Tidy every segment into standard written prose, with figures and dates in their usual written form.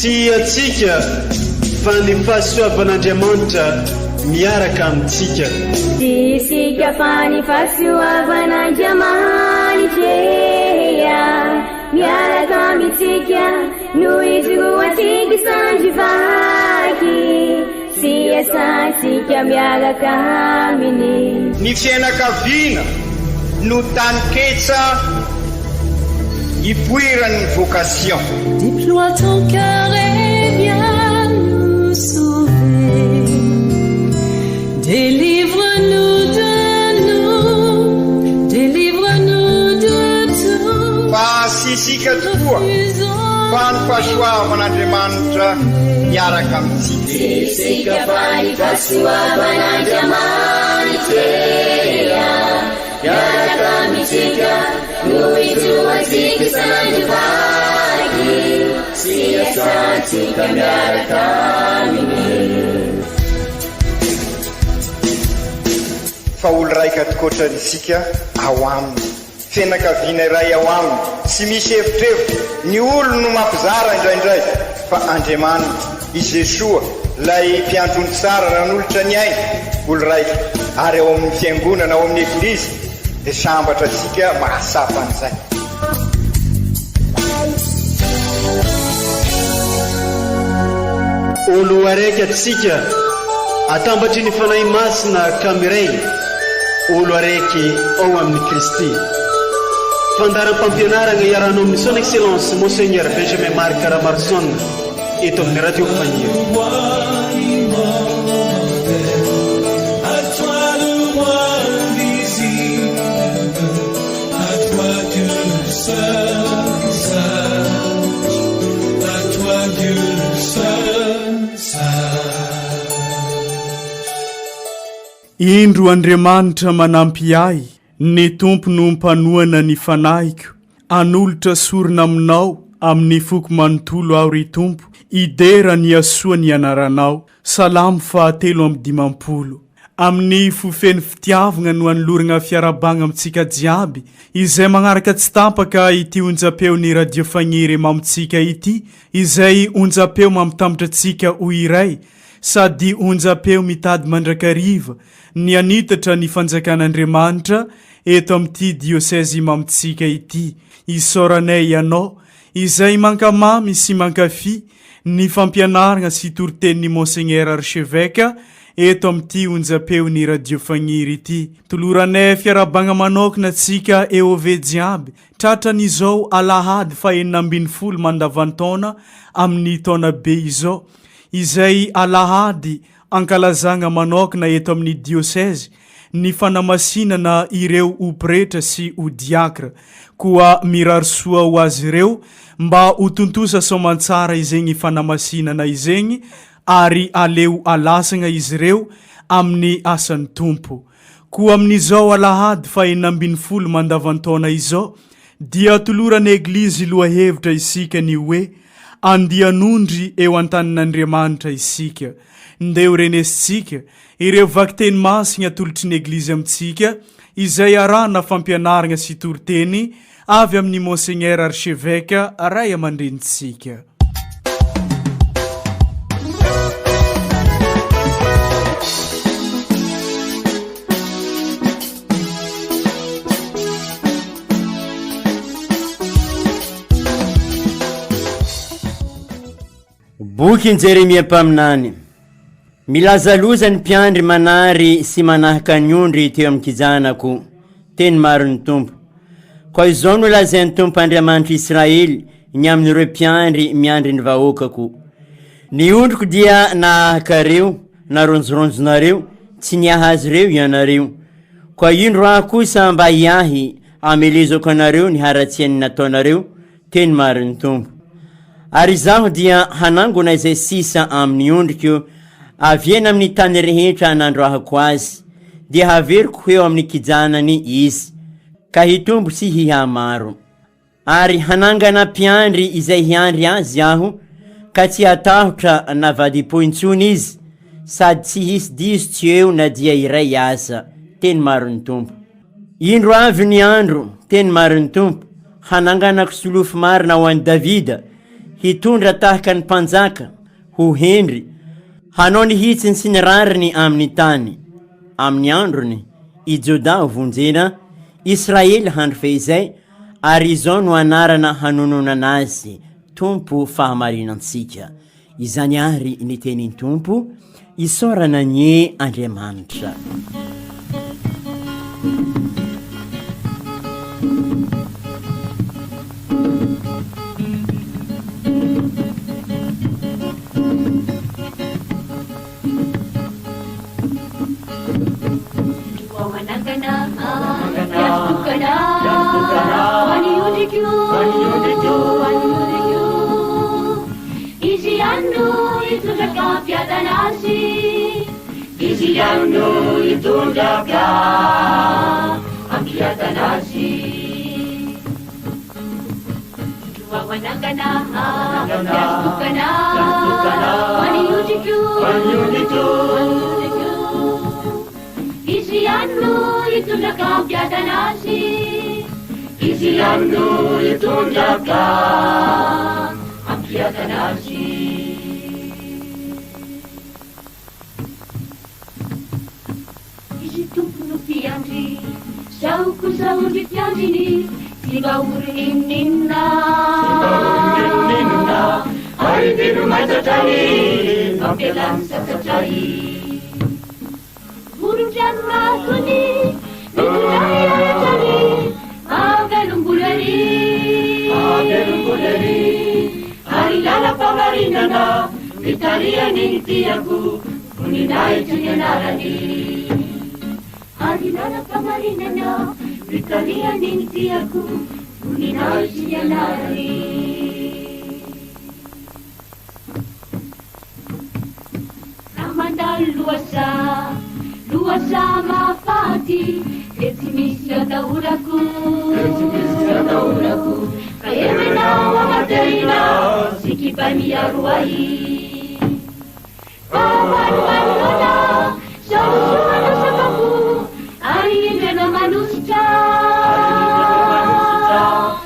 sy atsika fa ny fahasoavan'Andriamanitra miaraka amintsika. Sy isika fa ny fahasoavan'Andriamanitra miaraka amintsika noho izy roa tsika sandrivaky sy asantsika miaraka aminy. Ny fianakaviana no taniketsa ipoiran'ny vocation. Déploie ton cœur et viens nous sauver. Délivre-nous de tout. Fa sisika tokoa fa ny fahasoavan'Andriamanitra miaraka amintsika. Sisika fa ny fahasoavan'Andriamanitra miaraka amintsika noho izy roa tsika sandrivaky sy asantsika miaraka aminy. Fa olo raika atokotran'isika ao aminy, fianakaviana iray ao aminy, tsy misy hevitrevitra. Ny olo no mampizara indraindray fa Andriamanitra i Jesoa lay mpiandrony tsara nanolotra ny aina olo raika ary ao amin'ny fiangonana ao amin'ny eglizy dia sambatra antsika mahasapa an'izay. Olo araiky atsika atambatry ny fanahy masina kamiray, olo araiky ao amin'ny Kristy. Fandaram-pampianarana iaranao amin'ny son excellence Monseigneur Benjamin Marc Caramarson eto amin'ny radio Fagniry. Indro Andriamanitra manampy ahy, ny tompo no mpanoana ny fanahiko, anolotra sorona aminao amin'ny foko manontolo aho ry tompo, idera ny asoa ny anaranao. Salamo 3:15. Amin'ny fofeny fitiavagna no anolorana fiarabagna amintsika jiaby, izay magnaraka tsy tampaka ity onjapeo ny radio Fagniry mamitsika ity, izay onjapeo mampitambatra tsika ho iray, sady onjapeo mitady mandrakariva ny anitatra ny fanjakan'Andriamanitra eto amin'ity diosèzy mamitsika ity. Isaoranay ianao izay mankamamy sy mankafy ny fampianarana sy toritenin'ny Monseigneur Archevêque eto amin'ity onjapeo ny radio Fagniry ity. Toloranay fiarabagna manokana tsika eo ave jiaby tratran'izao alahady 440 mandavantaona amin'ny taona be izao, izay alahady ankalazagna manokana eto amin'ny diosèzy ny fanamasinana ireo upretra sy udiakra, koa mirarsoa ho azy ireo mba utuntusa somantsara izegny fanamasinana izegny ary aleo alasagna izy ireo amin'ny asan'ny tompo. Koa amin'izao alahady 440 mandavantaona izao dia tolorana eglizy loha hevitra isika ny hoe andianondry eo antanin'Andriamanitra isika. Ndeo renesitsika ireo vakiteny masigna tolotry ny eglizy amintsika izay arana fampianarana sy toriteny avy amin'ny Monseigneur Archevêque ray amandrenitsika. Boky Jeremia mpaminany. Milazaloza ny mpiandry manary sy manahaka ny ondry teo amin'ny kijanako, teny maro ny tompo. Koa izao no lazain'ny tompo Andriamanitra Israely ny amin'ireo mpiandry miandry ny vahoakako. Ny ondriko dia nahakareo, naronjoronjonareo, tsy niahazy reo ianareo. Koa indro raha kosa mba hiahy amelezoko anareo ny haratsiany nataonareo, teny maro ny tompo. Ary zaho dia hanangona izay sisa amin'ny ondriko, aviena amin'ny tany rehetra nandrahako azy, dia haveriko eo amin'ny kijanany izy, ka hitombo sy hihamaro. Ary hanangana mpiandry izay hiandry azy aho, ka tsy hatahotra na vadipointsony izy, sady tsy hisy diso tsy eo na dia iray asa, teny maro ny tompo. Indro avy ny andro, teny maro ny tompo, hananganako solofo marina ho an'i Davida, hitondra tahaka ny mpanjaka ho hendry hanao ny hitsiny sy ny rariny amin'ny tany. Amin'ny androny i Joda ho vonjena Israely handro fehizay, ary izao no anarana hanononana azy Tompo fahamarinantsika. Izany ary ny tenin'ny Tompo, isaorana ny Andriamanitra. Iziano itundaka ampiatanasi Wawanangana Yastukana Waniujiku Iziano itundaka ampiatanasi Iziano itundaka ampiatanasi Piandri, sauku saudi piandini, tiga urinina, hari di rumah tercari, pampilan tercari. Burung jamah kuni, nidaya cari, agelum buleri, hari lala pamarinana, vitarian intiaku, kuninai tunyanarani. Arinana pamarinana, Vitalia nintiaku, uninai siyanari. Ramandal luasa mafati, etimisia tauraku, kayemena wamaterina, sikipania ruai. Pawaruanona, sausuana sababu, Arinena manusia,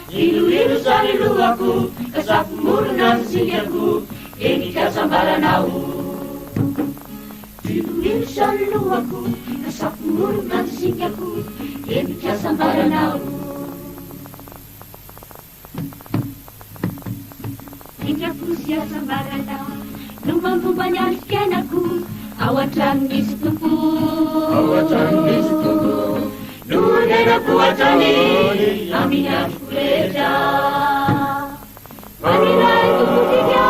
ilu sarilu aku, kesapu murnan sinyaku, ini kasambaranau. Ilu sarilu aku, kesapu murnan sinyaku, ini kasambaranau. Hingga usia sambaranau, lumampu banyak aku. Awatan di setupu, Nunena kuatani, Amina kuleta. Wanilai tukutika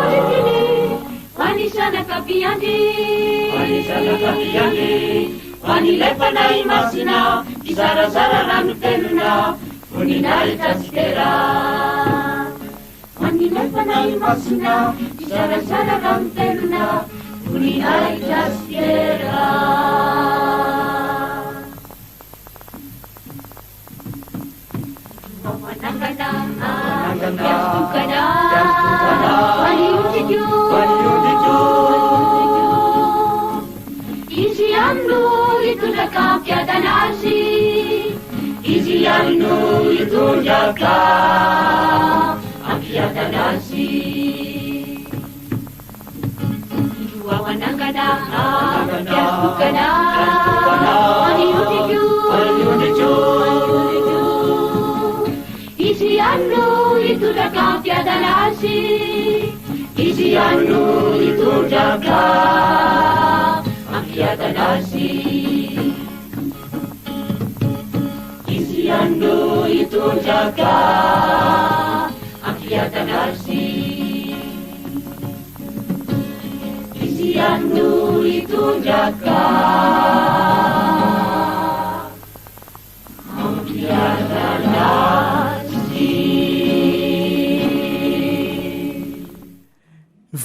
wajibini, Wanisana kapiandi, Wanilai panai masina, Isara-sara ranutenuna, Uninai tasikera. Wanilai panai masina, Isara-sara ranutenuna, Uninai tasikera. Yastukana, waniujiku, Izianu itu jaka piadanasi, Izianu itu jaka piadanasi. Wawanangana, Yastukana, waniujiku, Izianu itu jaka piadanasi, Izianu itu jaka piadanasi, Izianu itu jaka piadanasi, Izianu itu jaka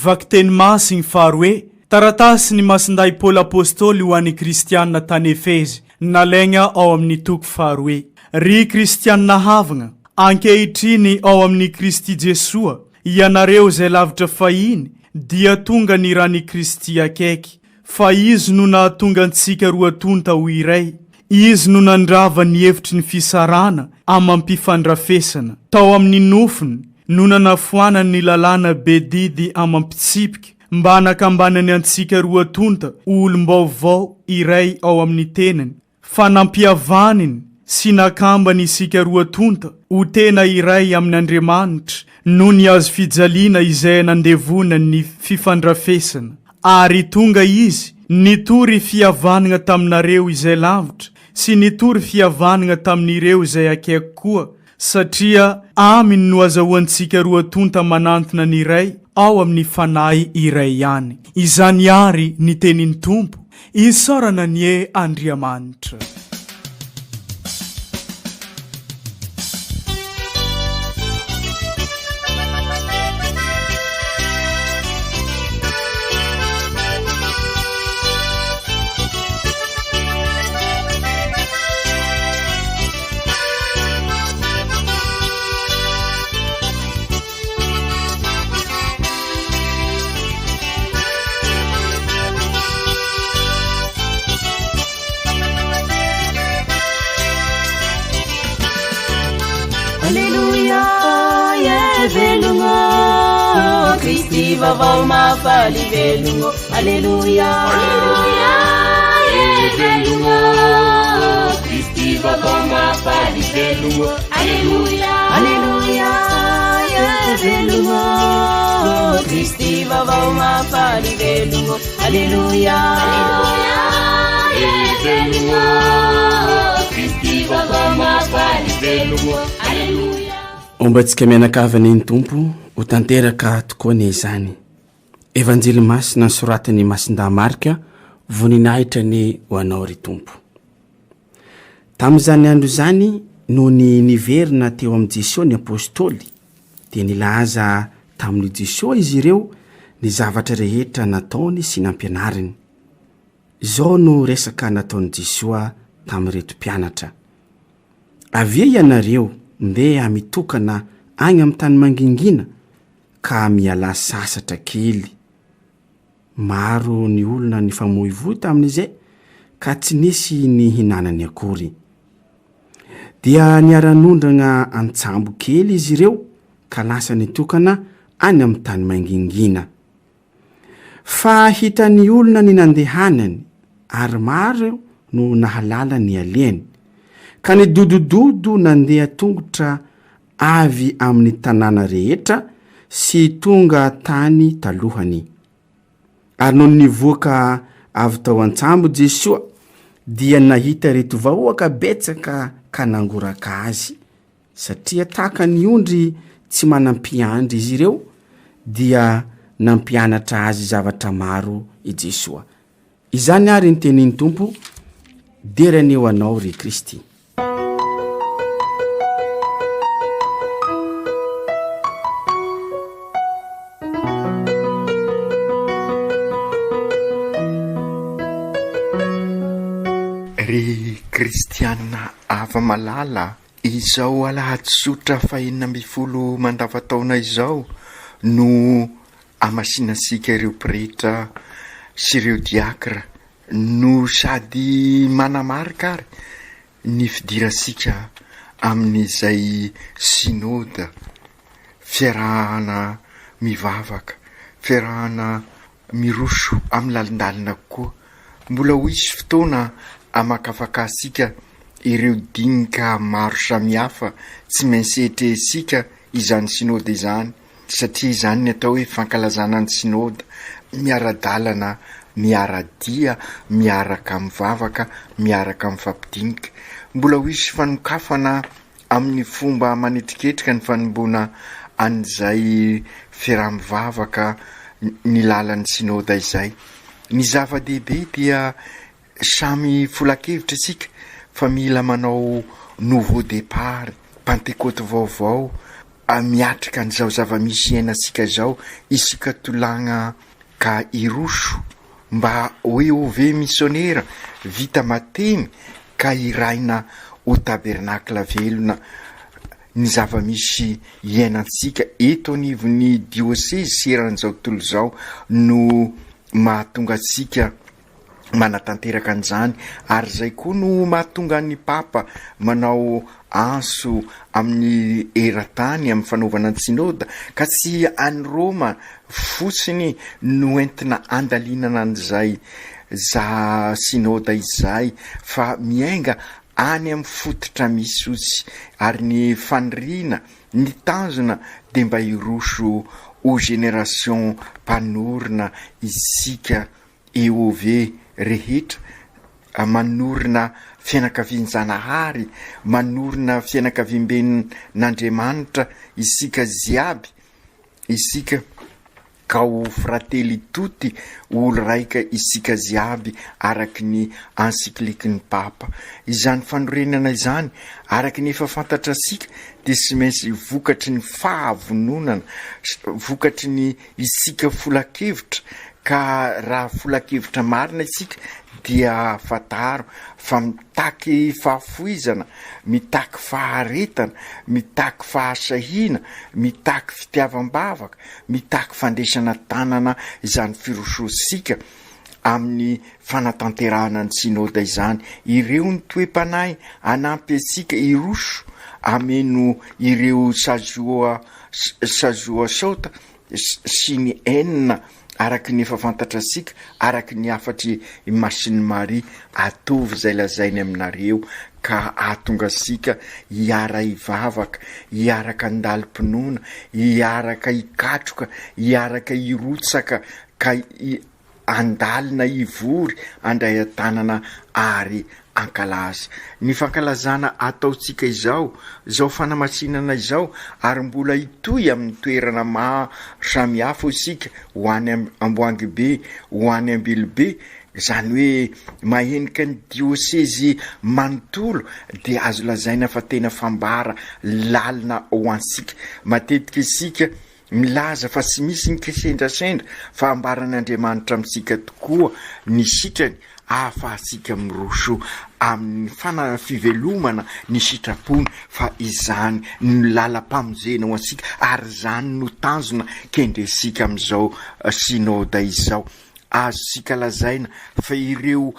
Vakteny masiny faharoe, taratasy ny masinday Paul apôstôly ho an'ny kristianina tany Efezy, nalaigna ao amin'ny toko faharoe. Ry kristianina havagna, ankehitriny ao amin'ny Kristy Jesoa, ianareo zay lavitra fahiny, dia tonga ny rany Kristy akaiky. Fa izy no nahatonga antsika roa tonta ho iray. Izy no nandrava ny hevitry ny fisarana amampifandrafesana. Tao amin'ny nofiny, no nanafoanany ny lalàna bedidy amampitsipika mba hanakambanany antsika roa tonta olom-baovao iray ao amin'ny tenany, fa nampiavaniny sy nakambany isika roa tonta ho tena iray amin'ny Andriamanitra no ny azo fijaliana izay nandevona ny fifandrafesana, ary tonga izy nitory fihavanana taminareo izay lavitra sy nitory fihavanana tamin'ireo izay akaiky koa, satria aminy no azahoantsika roa tonta manantona ny iray ao amin'ny fanahy iray ihany. Izany ary ny tenin'ny Tompo, isaorana ny Andriamanitra. Kristi vavao mafaly velogno. Alleluia, alleluia, velogno. Kristi vavao mafaly velogno. Alleluia, alleluia, velogno. Kristi vavao mafaly velogno. Alleluia, alleluia, velogno. Kristi vavao mafaly velogno. Alleluia. Ombantsika mianakavana ny Tompo ho tanteraka tokoa ny izany. Evanjely masina soratany Masinda Marka voninahitra ny ho anao ry Tompo. Tamin'izany andro izany no ny niverina teo amin'ny Jesosy ny apôstôly, dia nilaza tamin'ny Jesosy izy ireo ny zavatra rehetra nataony sy nampianariny. Izao no resaka nataony Jesosy tamin'ireto mpianatra. Avia ianareo mbeha mitokana agny amin'ny tany mangingina ka miala sasatra kely. Maro ny olona ny famoivoy tamin'izay ka tsy nisy ny hinanany akory. Dia niaranondrana antsambo kely izy ireo ka lasa nitokana any amin'ny tany mangingina. Fa hitany olona ny nandehanany ary maro no nahalala ny aleny, ka ny dodododo nandeha tongotra avy amin'ny tanàna rehetra sy tonga tany talohany. Ary no nivoaka avy tao antsambo Jesosy dia nahita reto vahoaka betsaka ka nangoraka azy, satria taka ny ondry tsy manampiandry izy ireo dia nampianatra azy zavatra maro i Jesosy. Izany ary ny tenin'ny Tompo, derany eo anao ry Kristy. Ry kristianina ava malala, izao alahady sotra fahenina amby folo mandavataona izao no amasinasika ireo pretra sy ireo diakra no sady manamarika ary ny fidirasika amin'izay sinoda, fiarahana mivavaka, fiarahana miroso amin'ny lalindalina koa. Mbola ho isy fotoana amakafakasika ireo dinika maro samihafa tsy maintsy etresika izany sinôda izany, satria izany ny atao hoe fankalazana ny sinôda, miara-dalana, miara-dia, miaraka mivavaka, miaraka mifampidinika. Mbola ho isy fanokafana amin'ny fomba manetriketrika ny fanombona an'izay fiaraha-mivavaka ny lalan'ny sinôda izay. Ny zava-dehibe dia samy folakevitra isika fa mila manao nouveau départ, pentecote vaovao, miatrika an'izao zava-misy iainasika zao, isika tolagna ka iroso mba hoe ove missionnaire vita matemy ka iraina ho tabernakla velona. Ny zava-misy iainantsika eto anivon'ny diocese seran'izao tontolo zao no mahatonga atsika manatanteraka an'izany, ary zay koa no mahatonga ny papa manao anso amin'ny eran-tany amin'ny fanaovana ny synôda, ka tsy any Roma fotsiny no entina andalinana an'izay synôda izay, fa miainga any amin'ny fototra misy ozy, ary ny faniriana ny tanjona de mba hiroso ho génération mpanorona isika EOV rehetra, manorina fianakavian-janahary, manorina fianakaviam-ben'Andriamanitra isika ziaby, isika ka ho fratelli tutti, olo raika isika ziaby araky ny encyclique ny papa. Izany fanorenana izany araky ny efa fantatra asika de sy maintsy vokatry ny fahavononana, vokatry ny isika folakevitra, ka raha folakevitra marina isika dia fataro fa mitaky fahafoizana, mitaky faharetana, mitaky fahasahina, mitaky fitiavam-bavaka, mitaky fandesana tanana izany firososika amin'ny fanatanterahana ny synôda izany. Ireo ny toe-panahy anampy asika iroso ameno ireo sazoa saota sy ny enina araky ny efa fantatra asika, araky ny afatry Masiny Maria atovy zay lazainy aminareo, ka ahatonga asika hiara hivavaka, hiaraka andalim-pinoana, hiaraka hikatroka, hiaraka hirotsaka, ka andalina hivory andray an-tanana ary ankalaza. Ny fankalazana ataotsika izao fanamasinana izao, ary mbola hitoy amin'ny toerana maro samihafa isika, ho any Amboangy be, ho any Ambilobe, zany hoe mahenika ny diosezi manontolo, de azo lazaina fa tena fambara lalina ho ansika. Matetika isika milaza fa tsy misy ny kesendrasendra fa ambaran'Andriamanitra amintsika tokoa ny sitrany, ahafahasika miroso amin'ny fivelomana ny sitrapony, fa izany ny lalam-pamonjena ho ansika, ary zany no tanjona kendresika amin'izao synôda izao. Azo sika lazaina fa ireo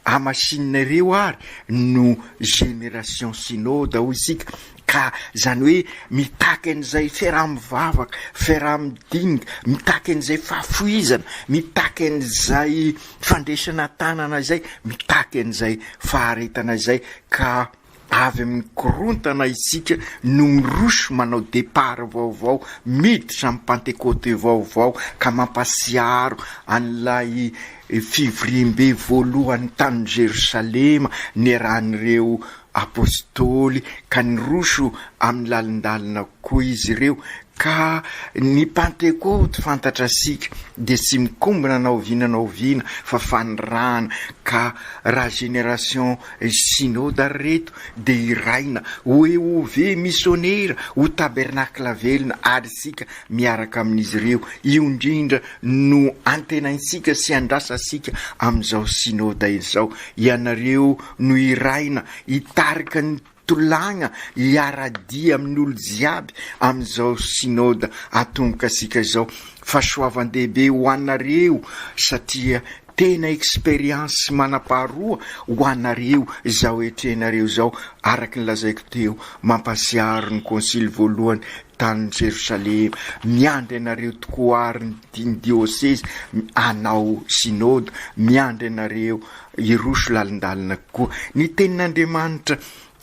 amasinina ireo ary no génération synôda ho isika, ka zany hoe mitaky an'izay fiaraha-mivavaka, fiaraha-midinga, mitaky an'izay fahafoizana, mitaky an'izay fandresana tanana izay, mitaky an'izay faharetana izay, ka avy amin'ny korontana isika no miroso manao départ vaovao, miditra amin'ny Pentecote vaovao, ka mampasiaro an'ilay fivoriam-be voalohany tany Jerosalema niarahan'ireo apôstôly, ka niroso amin'ny lalindalina koa izy ireo. Ka ny Pentecote fantatra asika de tsy mikombina naoviana fa fanirana, ka raha génération synôda reto de iraina ho EOV missionnaire, ho tabernacle velona, ary sika miaraka amin'izy ireo. Io indrindra no antenaitsika sy andrasa asika amin'izao synôda izao. Ianareo no iraina hitarika ny tolagna hiaradia amin'olo jiaby amin'izao synôda atomboka asika izao. Fahasoavan-dehibe ho anareo, satria tena expérience manapaharoa ho anareo zao etrenareo zao, araky ny lazaiko teo, mampasiaro ny konsily voalohany tany Jerosalema, miandry anareo tokoa ary ny diocese anao synôda, miandry anareo iroso lalindalina koa. Ny tenin'Andriamanitra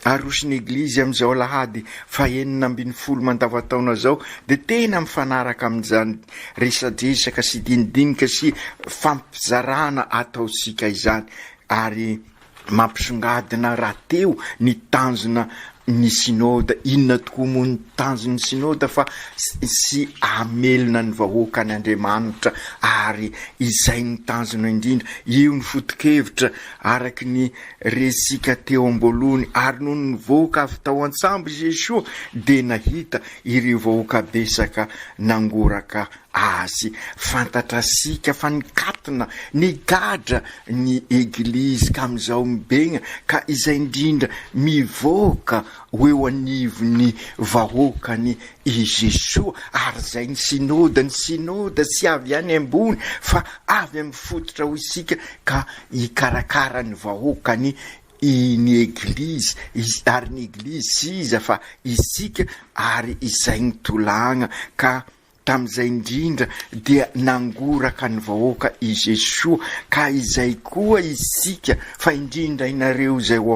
arosiny eglizy amin'izao Alahady 6-10 mandavataona zao, de tena mifanaraka amin'izany resadresaka sy dinidinika sy fampizarana ataosika izany, ary mampisongadina rahateo ny tanjona ny synôda. Inona tokoa moa ny tanjony synôda fa sy amelona ny vahoaka an'Andriamanitra, ary izay ny tanjona indrindra. Io ny foto-kevitra araky ny resika teo ambolony, ary noho ny vahoaka avy tao antsambo Jesoa de nahita ireo vahoaka besaka nangoraka azy fantatrasika fa nikatona ny gadra ny eglizy ka am'izao mibegna ka izay indrindra mivoaka hoeo anivony vahoakany i Jesoa ary zay ny sinoda sy avy any ambony fa avy amin'ny fototra ho isika ka hikarakara ny vahoakany ny eglizy ary ny eglizy sy iza fa isika ary izay ny tolagna ka tam'izay indrindra dia nangoraka ny vahoaka i Jesoa ka izay koa isika fa indrindra inareo zay ho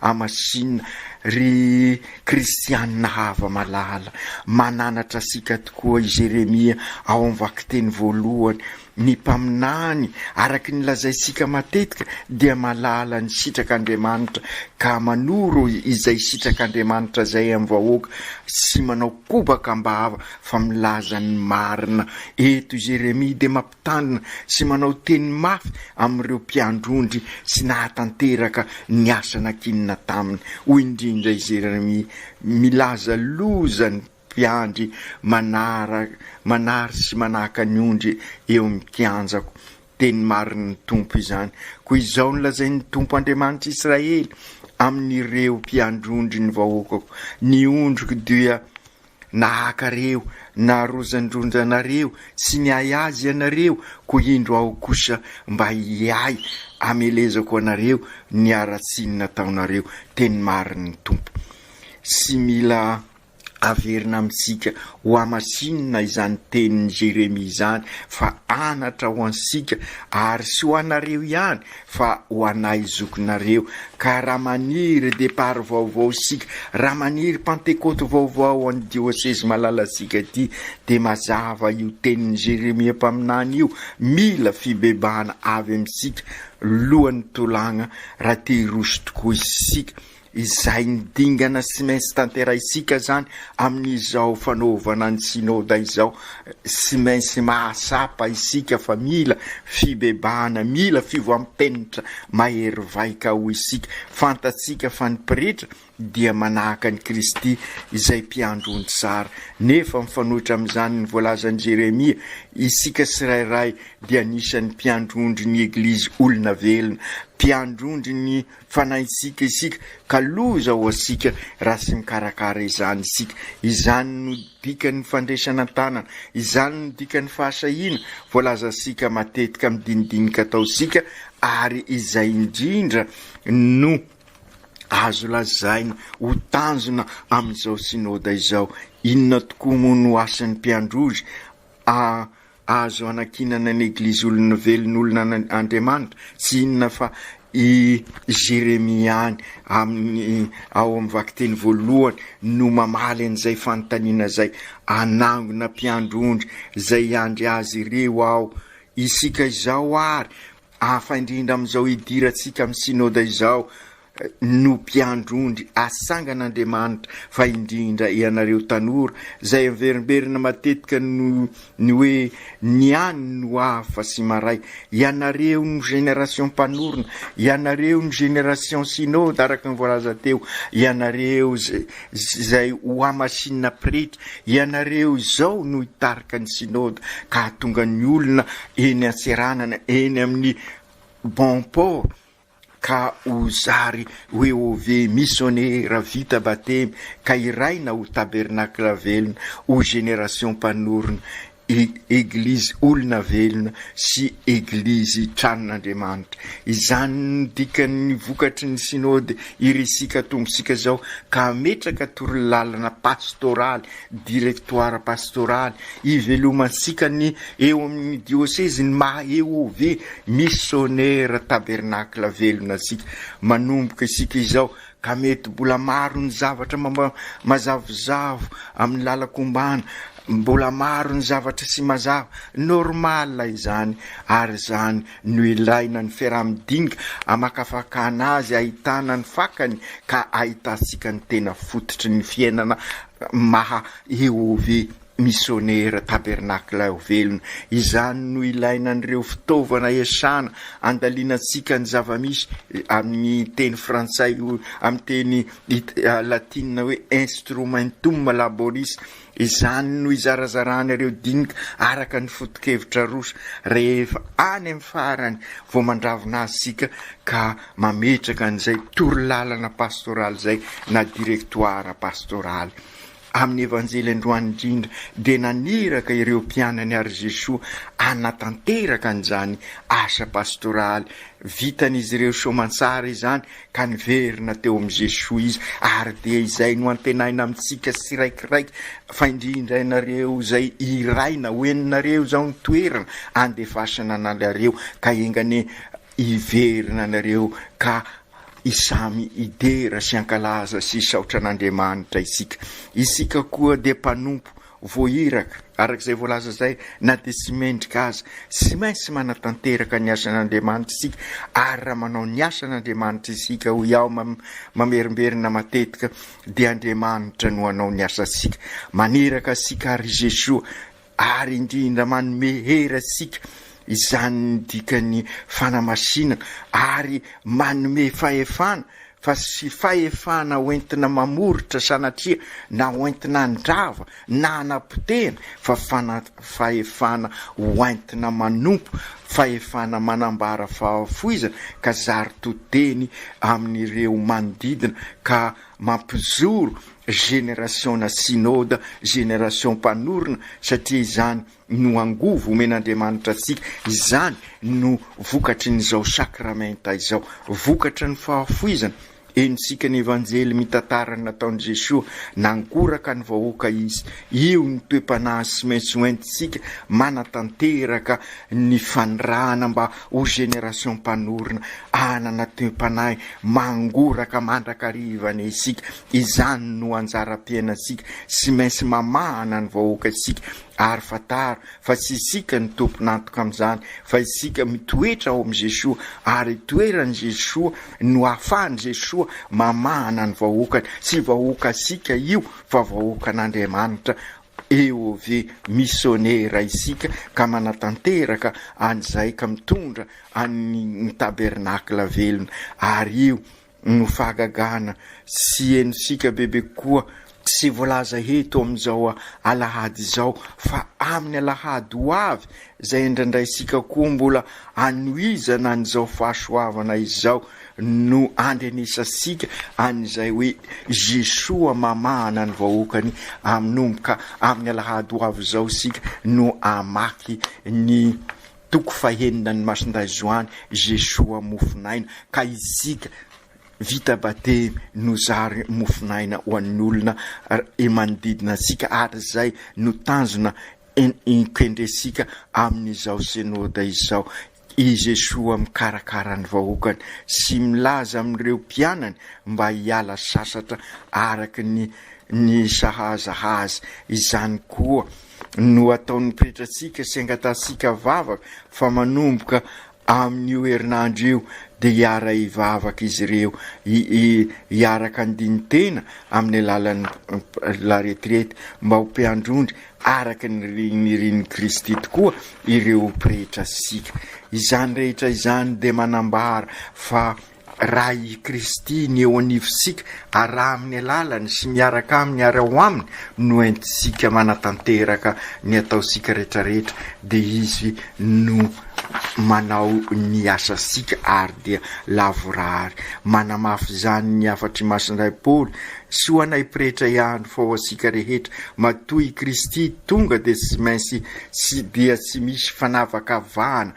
amasinina ry kristianina hava malala mananatra sika tokoa i Jeremia ao amin'ny vakiteny voalohany ny mpaminany araky ny lazaisika matetika dia malala ny sitrak'Andriamanitra ka manoro izay sitrak'Andriamanitra zay amin'ny vahoaka sy manao kobaka mbava fa milaza ny marina. Eto Jeremia dia mampitandrina sy manao teny mafy amin'ireo mpiandrondry sy nahatanteraka ny asana kinina taminy. Hoy indrindra Jeremia milaza lozany mpiandry manary sy manahaka ny ondry eo mikianjako. Teny mariny tompo izany. Koa izao nylazay ny tompo Andriamanitra Israely amin'ireo mpiandrondry ny vahoakako. Ny ondriko dia nahakareo narozandronjanareo sy ny ayazy anareo koa indro aho kosa mba hiay amelezako anareo ny aratsinina taonareo. Teny mariny tompo. Sy mila averina amintsika ho amasinina izany tenin'ny Jeremia izany fa anatra ho ansika ary sy ho anareo ihany fa ho anay zokinareo. Ka raha maniry depart vaovao sika, raha maniry pentekote vaovao any diocese malalasika ty de mazava io tenin'ny Jeremia mpaminany io mila fibebana avy amintsika lohan'ny tolagna raha te hiroso tokoa isika. Izay nidingana sy mainsy tanterahisika zany amin'izao fanaovana ny sinoda izao sy mainsy mahasapa isika fa mila fibebana, mila fivoampenitra mahery vaika ho isika. Fantatsika fa ny pretra dia manahaka ny Kristy izay mpiandrony tsara. Nefa mifanohitra amin'izany ny voalazan'i Jeremia, isika sirairay dia anisan'ny mpiandrondry ny eglizy olona velona, mpiandrondry ny fanahisika isika ka loza ho asika raha sy mikarakara izany isika. Izany no dikan'ny fandresana tanana, izany no dikan'ny fahasahina voalazasika matetika midinidinika ataosika ary izay indrindra no azo lazaina ho tanjona amin'izao sinoda izao. Inona tokoa moa no asan'ny mpiandrozy azo anakinana ny eglizy olona velon'olona Andriamanitra sy inona fa i Jeremia amin'ny ao amin'ny vakiteny voalohany no mamaly an'izay fanontaniana zay, anangona mpiandrondry zay andry azy ireo ao isika izao ary afa indrindra amin'izao idiratsika amin'ny sinoda izao no mpiandrondry asangan'Andriamanitra fa indrindra ianareo tanora zay miverimberina matetika ny hoe niany no hafa sy maray, ianareo no génération mpanorona, ianareo no génération synode araka ny voalaza teo, ianareo zay ho amasinina pretra, ianareo zao no hitarika ny synode ka tonga ny olona eny antseranana eny amin'ny bon port ka uzari hoe ove missionnaire vita batemy ka iraina ho tabernakla velona ho génération mpanorona eglizy olona velona sy eglizy tranon'Andriamanitra. Izany dikany vokatry ny sinode irisika tombosika zao ka metraka torolalana pastoraly, directoire pastoraly ivelomansika ny eo amin'ny diocese ny maha eo ove missionnaire tabernakla velona sika manomboka isika izao ka mety mbola maro ny zavatra mazavozavo amin'ny lalakombana, mbola maro ny zavatra sy mazava normal izany ary zany no ilaina ny fiaraha-midinika amakafakana azy ahitana ny fakany ka ahitasika ny tena fototry ny fiainana maha eo ove missionnaire tabernakla velona izany no ilainan'ireo fitaovana esana andalianantsika ny zavamisy amin'ny teny frantsay amin'ny teny latina hoe instrumentum laboris izany no izarazarana ireo dinika araka ny fotokevitra rosa rehefa any amin'ny farany vao mandravina azy sika ka mametraka an'izay torolalana pastoraly zay na directoire pastoraly amin'ny evanjely androany indrindra dia naniraka ireo mpianany ary Jesoa anatanteraka an'izany asa pastoraly vitan'izy ireo soamantsara izany ka niverina teo amin'ny Jesoa izy ary dia izay no antenaina amintsika siraikiraiky fa indrindra ianareo izay iraina hoeninareo zao ny toerana andefasana anareo ka engane iverina anareo ka isamy idera sy ankalaza sy saotra an'Andriamanitra isika koa dia mpanompo voiraka arak'izay voalaza zay na dia sy mendrika aza sy maintsy manatanteraka ny asan'Andriamanitra isika ary raha manao ny asan'Andriamanitra isika ho iaho mamerimberina matetika dia Andriamanitra no hanao ny asa sika maniraka sika ary Jesoa ary indrindra manome hera sika izany dikany fanamasinana ary manome fahefana fa sy fahefana hoentina mamoritra sanatria na hoentina andrava na anapotena fa fahefana hoentina manompo fahefana manambara fahafoizana ka zary toteny amin'ireo manodidina ka mampizoro génération na synode génération mpanorona satria izany no angovo omen'Andriamanitra atsika izany no vokatry n'izao sakramenta izao vokatry ny fahafoizana ensika ny evanjely mitantarana nataon'i Jesoa nangoraka ny vahoaka izy io ny toe-panahy sy maintsy hoentintsika manatanteraka ny fanirahana mba ho génération mpanorona anana toe-panahy mangoraka mandrakarivana isika izany no anjara-piainantsika sy maintsy mamahana ny vahoaka isika ary fatara fa tsy isika ny tomponantoka amin'izany fa isika mitoetra ao amin'i Jesoa ary toeran'i Jesoa no ahafahany Jesoa mamahana ny vahoakany sy vahoaka isika io fa vahoaka an'Andriamanitra eo ave missionnaire isika ka manatanteraka an'izay ka mitondra ny tabernakla velona ary io no fahagagana sy enosika bebe koa sy voalaza heto amin'izao alahady izao fa amin'ny alahady ho avy zay indraindray isika koa mbola anoizana an'izao fahasoavana izao no andrenesasika an'izay hoe Jesoa mamahana ny vahoakany aminomboka amin'ny alahady ho avy izao isika no amaky ny toko fahenina ny masindazoany Jesoa mofinaina ka isika vita batemy no zary mofinaina ho an'olona manodidina sika ary zay no tanjona ikendresika amin'izao synode izao i Jesoa mikarakara ny vahoakany sy milaza amin'ireo mpianany mba hiala sasatra araka ny sahazahaza izany koa no ataon'ny pretratsika sy angatasika vavaka fa manomboka amin'io herinandro io dia hiara hivavaka izy ireo hiaraka andinitena amin'ny alalan'ny la retraite mba ho mpiandrondry araka ny rin'ny Kristy tokoa ireo pretra sika izany rehetra izany dia manambara fa raha i Kristy ny eo anivosika araha amin'ny alalany sy miaraka aminy ary ao aminy no entisika manatanteraka ny ataosika rehetrarehetra dia izy no manao ny asa sika ary dia lavorary manamafy zany ny afatry masindray Paoly soanay pretra ihany fa ho asika rehetra matoy Kristy tonga dia sy maintsy sy dia tsy misy fanavakavahana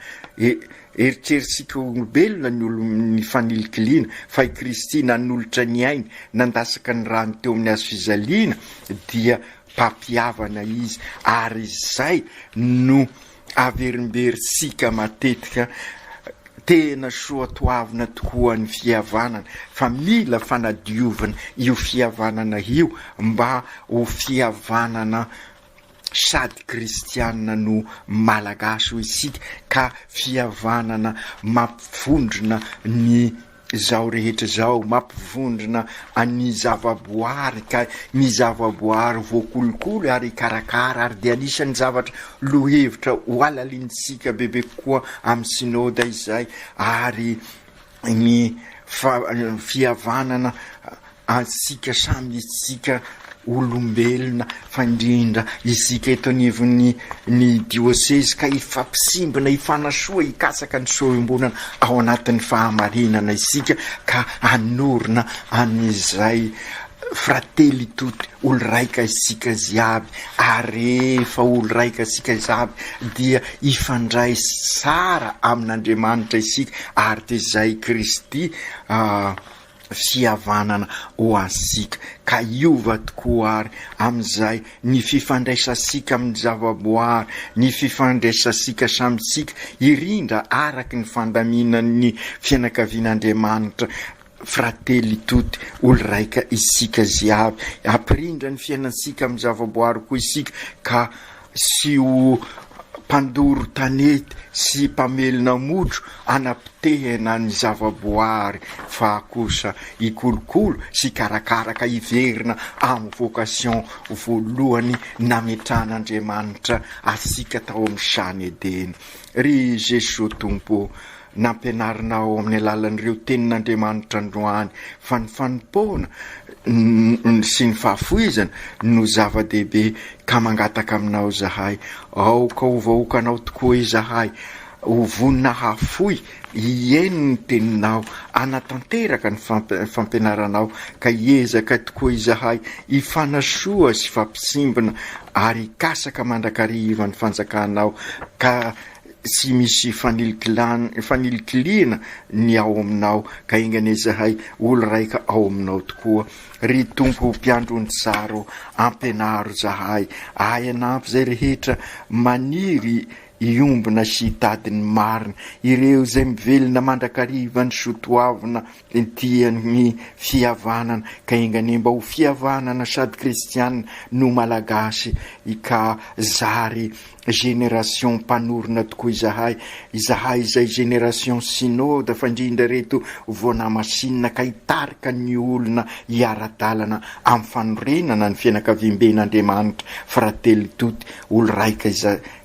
eritrerisika olombelona ny olo ny fanilikiliana fa i Kristy nanolotra ny ainy nandasaka ny rano teo amin'ny azo fizaliana dia mpampiavana izy ary izay no averimberisika matetika tena soatoavina tokoa ny fihavanana fa mila fanadiovana io fihavanana io mba ho fihavanana sady kristianina no malagasy ho isika ka fihavanana mampivondrona ny zao rehetra zao mampivondrona any zavaboary ka ny zavaboary voakolokolo ary karakara ary de anisan'ny zavatra lohevitra ho alalintsika bebe koa amin'ny synode izay ary ny fihavanana asika samy isika olombelona fandrindra isika eto anivon'ny diocese ka ifampisimbana ifanasoa ikasaka ny soembonana ao anatin'ny fahamarinana isika ka anorina an'izay fratelli tutti olo raika isika ziaby ary rehefa olo raika isika ziaby dia ifandray tsara amin'Andriamanitra isika ary de zay Kristy fihavanana ho asika ka iova tokoa ary amin'izay ny fifandraisasika amin'ny zavaboary ny fifandraisasika samysika irindra araky ny fandaminan'ny fianakavian'Andriamanitra fratelli tutti olo raika isika ziaby aprindra ny fiainansika amin'ny zavaboary koa isika ka sy ho mpandoro tanety sy mpamelona modro anapitehana ny zavaboary fa kosa ikolokolo sy karakaraka iverina amin'ny vocation voalohany nametran'Andriamanitra asika tao amin'ny sany Edeny. Ry Jesosy Tompo nampianarinao amin'ny alalan'ireo tenin'Andriamanitra androany fa ny fanimpona sy ny fahafoizana no zava-dehibe ka mangataka aminao zahay ao ka hovahoakanao tokoa izahay ho vonina hafoy ieno ny teninao anatanteraka ny fampianaranao ka hiezaka tokoa izahay ifanasoa sy fampisimbana ary kasaka mandrakariva ny fanjakanao ka sy misy fanilikiliana ny ao aminao ka ingane zahay olo raika ao aminao tokoa. Ry Tompo mpiandrony tsaro ampianaro zahay ay anampy zay rehetra maniry iombona sy tadiny marina ireo zay mivelona mandrakariva ny sotoavina tiany fihavanana ka ingane mba ho fihavanana sady kristianina no malagasy ka zary génération mpanorona tokoa izahay zay génération synode fandrindra reto voanamasinina ka hitarika ny olona hiara-dalana amin'ny fanorenana ny fianakaviam-ben'Andriamanitra fratelli tutti olo raika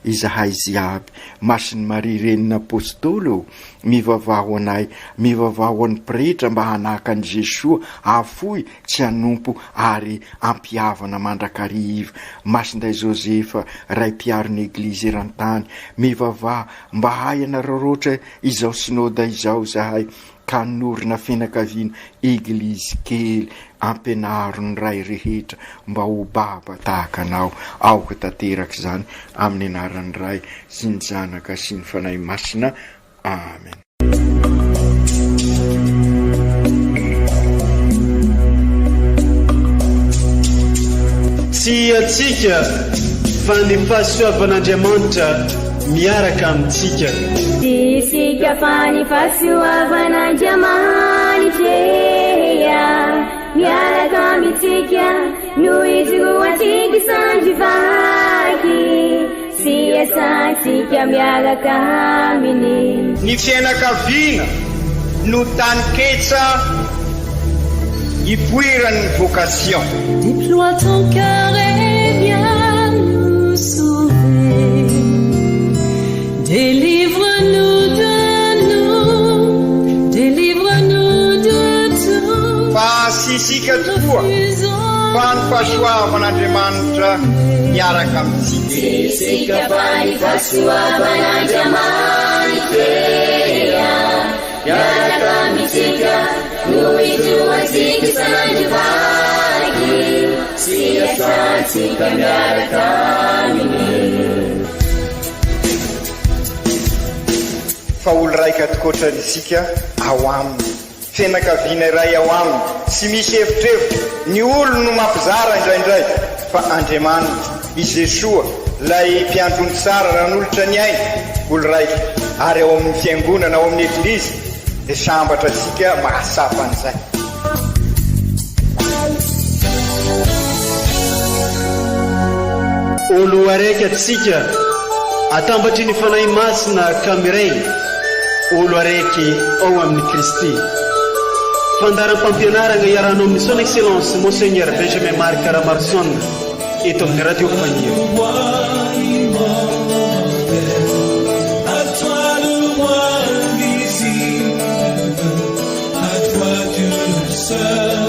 izahay ziaby masiny Maria renina apôstôly mivavaho anay mivavaho an'ny pretra mba hanaka an'i Jesosy afoy tsy hanompo ary ampihavana mandrakariva masinday Josefa ray mpiarin'ny eglizy eran-tany mivavaha mba hay anaroroatra izao synode izao zahay ka norina fianakaviana eglizy kely ampianaro ny ray rehetra mba ho baba tahaka anao aoka tanteraka zany amin'ny anaran'ny ray sy ny zanaka sy ny fanahy masina. Amen. Tsy atsika fa ny fahasoavan'Andriamanitra miaraka amintsika. Isika fa ny fahasoavan'Andriamanitra miaraka amintsika no izoatsika sandrivaky sy asantsika miaraka aminy. Ny fianakaviana no tany ketsa ipoiran'ny vocation. Déploie ton cœur et viens nous sauver. Délivre-nous de tout. Fa sisika tokoa fa ny fahasoavan'Andriamanitra miaraka amintsika. Sisika fa ny fahasoavan'Andriamanitra miaraka amintsika no izoatsika sandrivaky sy asantsika miaraka aminy. Fa olo raika tokoatran'isika ao aminy fianakaviana iray ao aminy sy misy hevitrevitra ny olo no mampizara indraindray fa Andriamanitra i Jesosy lay mpiandrony tsara ranolotra ny aina olo raika ary ao amin'ny fiangonana ao amin'ny eglizy dia sambatra tsika mahasapa an'izay. Olo araiky atsika atambatry ny fanahy masina kamiray olo araiky ao amin'ny Kristy. fandaram-pampianarana iarahano amin'ny son excellence Monseigneur Benjamin Marc Caramarson eto amin'ny radio compagnie. À toi le roi invisible, à toi Dieu seul.